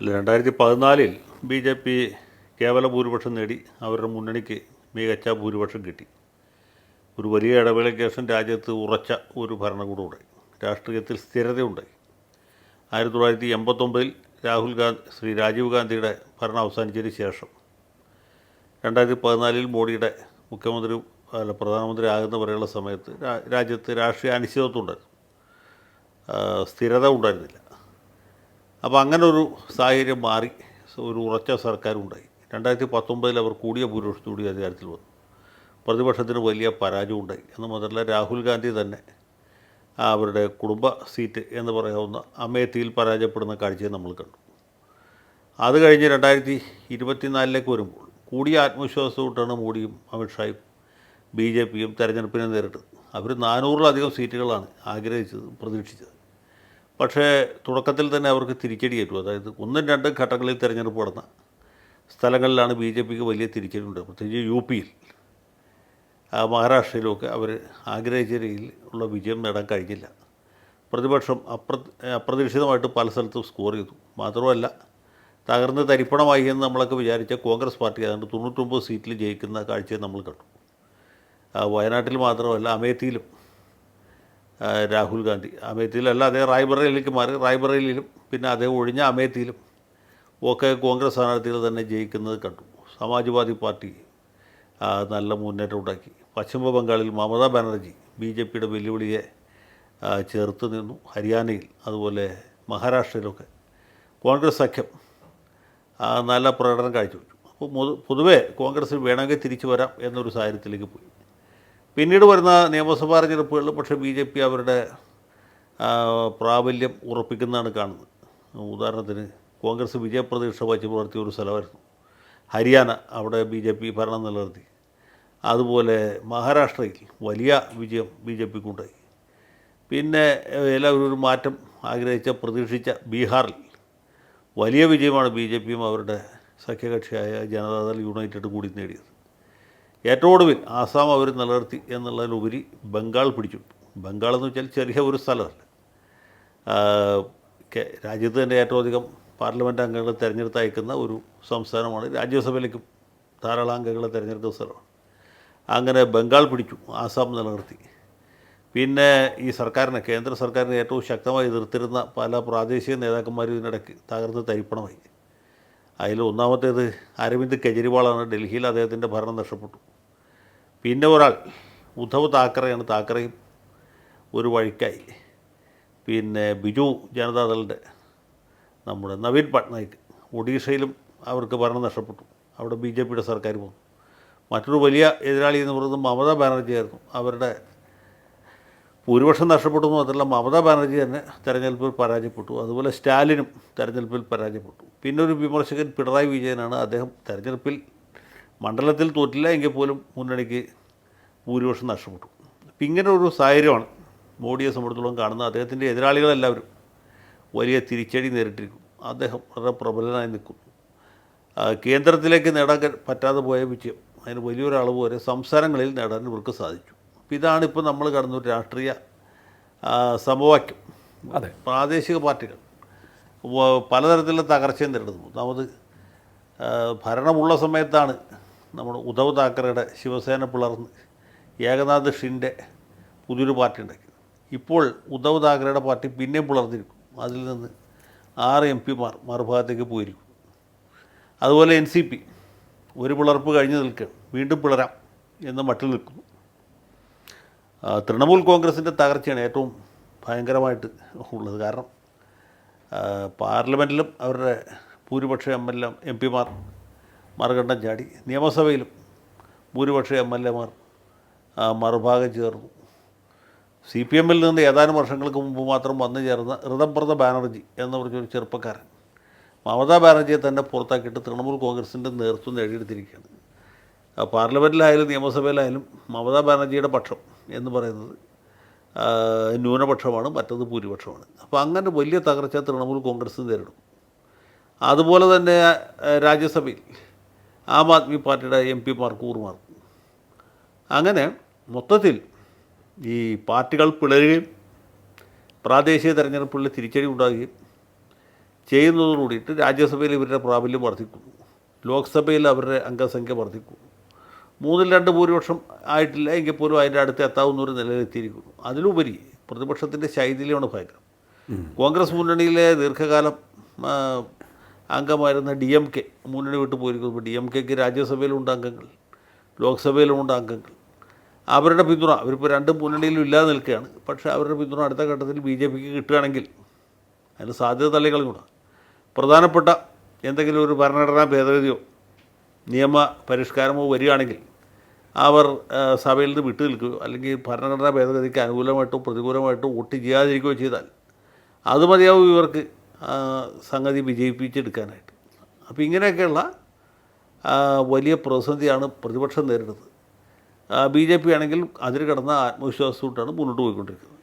2014 B J P കേവല ഭൂരിപക്ഷം നേടി അവരുടെ മുന്നണിക്ക് മികച്ച ഭൂരിപക്ഷം കിട്ടി. ഒരു വലിയ ഇടവേളയ്ക്ക് ശേഷം രാജ്യത്ത് ഉറച്ച ഒരു ഭരണകൂടമുണ്ടായി, രാഷ്ട്രീയത്തിൽ സ്ഥിരതയുണ്ടായി. 1989 ശ്രീ രാജീവ് ഗാന്ധിയുടെ ഭരണം അവസാനിച്ചതിന് ശേഷം 2014 മോഡിയുടെ പ്രധാനമന്ത്രി ആകുന്ന വരെയുള്ള സമയത്ത് രാജ്യത്ത് രാഷ്ട്രീയ അനിശ്ചിതത്വം ഉണ്ടായിരുന്നു, സ്ഥിരത ഉണ്ടായിരുന്നില്ല. അപ്പോൾ അങ്ങനെ ഒരു സാഹചര്യം മാറി ഒരു ഉറച്ച സർക്കാരുണ്ടായി. 2019 അവർ കൂടിയ ഭൂരിപക്ഷത്തോടെ അധികാരത്തിൽ വന്നു. പ്രതിപക്ഷത്തിന് വലിയ പരാജയം ഉണ്ടായി. എന്ന് മാത്രമല്ല, രാഹുൽ ഗാന്ധി തന്നെ അവരുടെ കുടുംബ സീറ്റ് എന്ന് പറയാവുന്ന അമേത്തിയിൽ പരാജയപ്പെടുന്ന കാഴ്ചയെ നമ്മൾ കണ്ടു. അത് കഴിഞ്ഞ് 2024 വരുമ്പോൾ കൂടിയ ആത്മവിശ്വാസത്തോട്ടാണ് മോഡിയും അമിത്ഷായും ബി ജെ പിയും തെരഞ്ഞെടുപ്പിനെ നേരിട്ടത്. അവർ 400-ലധികം സീറ്റുകളാണ് ആഗ്രഹിച്ചത്, പ്രതീക്ഷിച്ചത്. പക്ഷേ തുടക്കത്തിൽ തന്നെ അവർക്ക് തിരിച്ചടിയേറ്റു. അതായത് 1-2 ഘട്ടങ്ങളിൽ തിരഞ്ഞെടുപ്പ് നടന്ന സ്ഥലങ്ങളിലാണ് ബി ജെ പിക്ക് വലിയ തിരിച്ചടിയുണ്ട്. പ്രത്യേകിച്ച് യു പിയിൽ, മഹാരാഷ്ട്രയിലുമൊക്കെ അവർ ആഗ്രഹിച്ച രീതിയിൽ ഉള്ള വിജയം നേടാൻ കഴിഞ്ഞില്ല. പ്രതിപക്ഷം അപ്രതീക്ഷിതമായിട്ട് പല സ്ഥലത്തും സ്കോർ ചെയ്തു. മാത്രമല്ല, തകർന്ന് തരിപ്പണമായി എന്ന് നമ്മളൊക്കെ വിചാരിച്ച കോൺഗ്രസ് പാർട്ടി ഏതാണ്ട് 99 സീറ്റിൽ ജയിക്കുന്ന കാഴ്ചയെ നമ്മൾ കണ്ടു. വയനാട്ടിൽ മാത്രമല്ല, അമേത്തിയിലും രാഹുൽ ഗാന്ധി, അമേത്തിയിലല്ല, അതേ റായ്ബറേലിയിലേക്ക് മാറി, റായ്ബറേലിയിലും പിന്നെ അതേ ഒഴിഞ്ഞ അമേത്തിയിലും ഒക്കെ കോൺഗ്രസ് സ്ഥാനാർത്ഥികൾ തന്നെ ജയിക്കുന്നത് കണ്ടു. സമാജ്വാദി പാർട്ടി നല്ല മുന്നേറ്റം ഉണ്ടാക്കി. പശ്ചിമ ബംഗാളിൽ മമതാ ബാനർജി ബി ജെ പിയുടെ വെല്ലുവിളിയെ ചേർത്ത് നിന്നു. ഹരിയാനയിൽ, അതുപോലെ മഹാരാഷ്ട്രയിലൊക്കെ കോൺഗ്രസ് സഖ്യം നല്ല പ്രകടനം കാഴ്ചവെച്ചു. അപ്പോൾ പൊതുവേ കോൺഗ്രസ് വേണമെങ്കിൽ തിരിച്ചു വരാം എന്നൊരു സാഹചര്യത്തിലേക്ക് പോയി. പിന്നീട് വരുന്ന നിയമസഭാ തെരഞ്ഞെടുപ്പുകളിൽ പക്ഷേ ബി ജെ പി അവരുടെ പ്രാബല്യം ഉറപ്പിക്കുന്നതാണ് കാണുന്നത്. ഉദാഹരണത്തിന് കോൺഗ്രസ് വിജയപ്രതീക്ഷ വച്ച് പുലർത്തിയ ഒരു സ്ഥലമായിരുന്നു ഹരിയാന. അവിടെ ബി ജെ പി ഭരണം നിലനിർത്തി. അതുപോലെ മഹാരാഷ്ട്രയിൽ വലിയ വിജയം ബി ജെ പിക്കുണ്ടായി. പിന്നെ എല്ലാവരും ഒരു മാറ്റം ആഗ്രഹിച്ച, പ്രതീക്ഷിച്ച ബീഹാറിൽ വലിയ വിജയമാണ് ബി ജെ പിയും അവരുടെ സഖ്യകക്ഷിയായ ജനതാദൾ യുണൈറ്റഡ് കൂടി നേടിയത്. ഏറ്റവും ഒടുവിൽ ആസാം അവർ നിലനിർത്തി എന്നുള്ളതിലുപരി ബംഗാൾ പിടിച്ചു. ബംഗാൾ എന്ന് വെച്ചാൽ ചെറിയ ഒരു സ്ഥലമല്ല, രാജ്യത്ത് തന്നെ ഏറ്റവും അധികം പാർലമെൻറ്റ് അംഗങ്ങളെ തിരഞ്ഞെടുത്ത് അയക്കുന്ന ഒരു സംസ്ഥാനമാണ്. രാജ്യസഭയിലേക്കും ധാരാളം അംഗങ്ങളെ തിരഞ്ഞെടുക്കുന്ന സ്ഥലമാണ്. അങ്ങനെ ബംഗാൾ പിടിച്ചു, ആസാം നിലനിർത്തി. പിന്നെ ഈ സർക്കാരിനെ, കേന്ദ്ര സർക്കാരിനെ ഏറ്റവും ശക്തമായി എതിർത്തിരുന്ന പല പ്രാദേശിക നേതാക്കന്മാരും ഇതിനിടയ്ക്ക് തകർന്ന് തരിപ്പണമായി. അതിൽ ഒന്നാമത്തേത് അരവിന്ദ് കെജ്രിവാളാണ്. ഡൽഹിയിൽ അദ്ദേഹത്തിൻ്റെ ഭരണം നഷ്ടപ്പെട്ടു. പിന്നെ ഒരാൾ ഉദ്ധവ് താക്കറെയാണ്. താക്കറയും ഒരു വഴിക്കായി. പിന്നെ ബിജു ജനതാദളിൻ്റെ നമ്മുടെ നവീൻ പട്നായിക്, ഒഡീഷയിലും അവർക്ക് ഭരണം നഷ്ടപ്പെട്ടു. അവിടെ ബി ജെ പിയുടെ സർക്കാർ വന്നു. മറ്റൊരു വലിയ എതിരാളി എന്ന് പറയുന്നത് മമതാ ബാനർജി ആയിരുന്നു. അവരുടെ ഭൂരിപക്ഷം നഷ്ടപ്പെട്ടു എന്ന് മാത്രമല്ല, മമതാ ബാനർജി തന്നെ തെരഞ്ഞെടുപ്പിൽ പരാജയപ്പെട്ടു. അതുപോലെ സ്റ്റാലിനും തെരഞ്ഞെടുപ്പിൽ പരാജയപ്പെട്ടു. പിന്നെ ഒരു വിമർശകൻ പിണറായി വിജയനാണ്. അദ്ദേഹം തെരഞ്ഞെടുപ്പിൽ മണ്ഡലത്തിൽ തോറ്റില്ല എങ്കിൽ പോലും മുന്നണിക്ക് ഭൂരിപക്ഷം നഷ്ടപ്പെട്ടു. അപ്പം ഇങ്ങനെ ഒരു സാഹചര്യമാണ് മോഡിയെ സംബന്ധിച്ചിടത്തോളം കാണുന്നത്. അദ്ദേഹത്തിൻ്റെ എതിരാളികളെല്ലാവരും വലിയ തിരിച്ചടി നേരിട്ടിരിക്കും. അദ്ദേഹം വളരെ പ്രബലനായി നിൽക്കുന്നു. കേന്ദ്രത്തിലേക്ക് നേടാൻ പറ്റാതെ പോയ വിജയം അതിന് വലിയൊരളവ് വരെ സംസ്ഥാനങ്ങളിൽ നേടാൻ ഇവർക്ക് സാധിച്ചു. അപ്പോൾ ഇതാണിപ്പോൾ നമ്മൾ കാണുന്ന ഒരു രാഷ്ട്രീയ സമവാക്യം. അതെ, പ്രാദേശിക പാർട്ടികൾ പലതരത്തിലുള്ള തകർച്ചയും നേരിടുന്നു. ഒന്നാമത് ഭരണമുള്ള സമയത്താണ് നമ്മുടെ ഉദ്ധവ് താക്കറയുടെ ശിവസേന പിളർന്ന് ഏകനാഥ് ഷിൻഡെ പുതിയൊരു പാർട്ടി ഉണ്ടാക്കിയത്. ഇപ്പോൾ ഉദ്ധവ് താക്കറയുടെ പാർട്ടി പിന്നെയും പിളർന്നിരിക്കും. അതിൽ നിന്ന് 6 MP മറുഭാഗത്തേക്ക് പോയിരിക്കും. അതുപോലെ NCP ഒരു പിളർപ്പ് കഴിഞ്ഞ് നിൽക്കുകയാണ്, വീണ്ടും പിളരാം എന്ന മട്ടിൽ നിൽക്കുന്നു. തൃണമൂൽ കോൺഗ്രസിൻ്റെ തകർച്ചയാണ് ഏറ്റവും ഭയങ്കരമായിട്ട് ഉള്ളത്. കാരണം പാർലമെൻറ്റിലും അവരുടെ ഭൂരിപക്ഷ MP മറുകണ്ഠം ചാടി. നിയമസഭയിലും ഭൂരിപക്ഷ MLA മറുഭാഗം ചേർന്നു. CPM നിന്ന് ഏതാനും വർഷങ്ങൾക്ക് മുമ്പ് മാത്രം വന്നു ചേർന്ന ഋതംപ്രത ബാനർജി എന്ന് പറഞ്ഞൊരു ചെറുപ്പക്കാരൻ മമതാ ബാനർജിയെ തന്നെ പുറത്താക്കിയിട്ട് തൃണമൂൽ കോൺഗ്രസിൻ്റെ നേതൃത്വം നേടിയെടുത്തിരിക്കുകയാണ്. പാർലമെൻറ്റിലായാലും നിയമസഭയിലായാലും മമതാ ബാനർജിയുടെ പക്ഷം എന്ന് പറയുന്നത് ന്യൂനപക്ഷമാണ്, മറ്റത് ഭൂരിപക്ഷമാണ്. അപ്പോൾ അങ്ങനെ വലിയ തകർച്ച തൃണമൂൽ കോൺഗ്രസ് നേരിടും. അതുപോലെ തന്നെ രാജ്യസഭയിൽ ആം ആദ്മി പാർട്ടിയുടെ MP കൂറുമാറും. അങ്ങനെ മൊത്തത്തിൽ ഈ പാർട്ടികൾ പിളരുകയും പ്രാദേശിക തെരഞ്ഞെടുപ്പുകളിൽ തിരിച്ചടി ഉണ്ടാകുകയും ചെയ്യുന്നതോടുകൂടിയിട്ട് രാജ്യസഭയിൽ ഇവരുടെ പ്രാബല്യം വർദ്ധിക്കുന്നു, ലോക്സഭയിൽ അവരുടെ അംഗസംഖ്യ വർദ്ധിക്കുന്നു. 2/3 ഭൂരിപക്ഷം ആയിട്ടില്ല എങ്കിൽ പോലും അതിൻ്റെ അടുത്ത് എത്താവുന്ന ഒരു നിലയിലെത്തിയിരിക്കുന്നു. അതിലുപരി പ്രതിപക്ഷത്തിൻ്റെ ശൈഥില്യമാണ് ഭയങ്കരം. കോൺഗ്രസ് മുന്നണിയിലെ ദീർഘകാലം അംഗമായിരുന്ന DMK മുന്നണി വിട്ടു പോയിരിക്കുന്നു. DMKക്ക് രാജ്യസഭയിലുണ്ട് അംഗങ്ങൾ, ലോക്സഭയിലുമുണ്ട് അംഗങ്ങൾ. അവരുടെ പിന്തുണ അവരിപ്പോൾ രണ്ടും മുന്നണിയിലും ഇല്ലാതെ നിൽക്കുകയാണ്. പക്ഷേ അവരുടെ പിന്തുണ അടുത്ത ഘട്ടത്തിൽ BJPക്ക് കിട്ടുകയാണെങ്കിൽ അതിന് സാധ്യത തള്ളിക്കളഞ്ഞൂടാ. പ്രധാനപ്പെട്ട എന്തെങ്കിലും ഒരു ഭരണഘടനാ ഭേദഗതിയോ നിയമ പരിഷ്കാരമോ വരികയാണെങ്കിൽ അവർ സഭയിൽ നിന്ന് വിട്ടു നിൽക്കുകയോ അല്ലെങ്കിൽ ഭരണഘടനാ ഭേദഗതിക്ക് അനുകൂലമായിട്ടോ പ്രതികൂലമായിട്ടോ വോട്ട് ചെയ്യാതിരിക്കുകയോ ചെയ്താൽ അത് മതിയാവും ഇവർക്ക് സംഗതി വിജയിപ്പിച്ചെടുക്കാനായിട്ട്. അപ്പോൾ ഇങ്ങനെയൊക്കെയുള്ള വലിയ പ്രതിസന്ധിയാണ് പ്രതിപക്ഷം നേരിടുന്നത്. BJP ആണെങ്കിൽ അതിൽ കിടന്ന ആത്മവിശ്വാസത്തോട്ടാണ് മുന്നോട്ട് പോയിക്കൊണ്ടിരിക്കുന്നത്.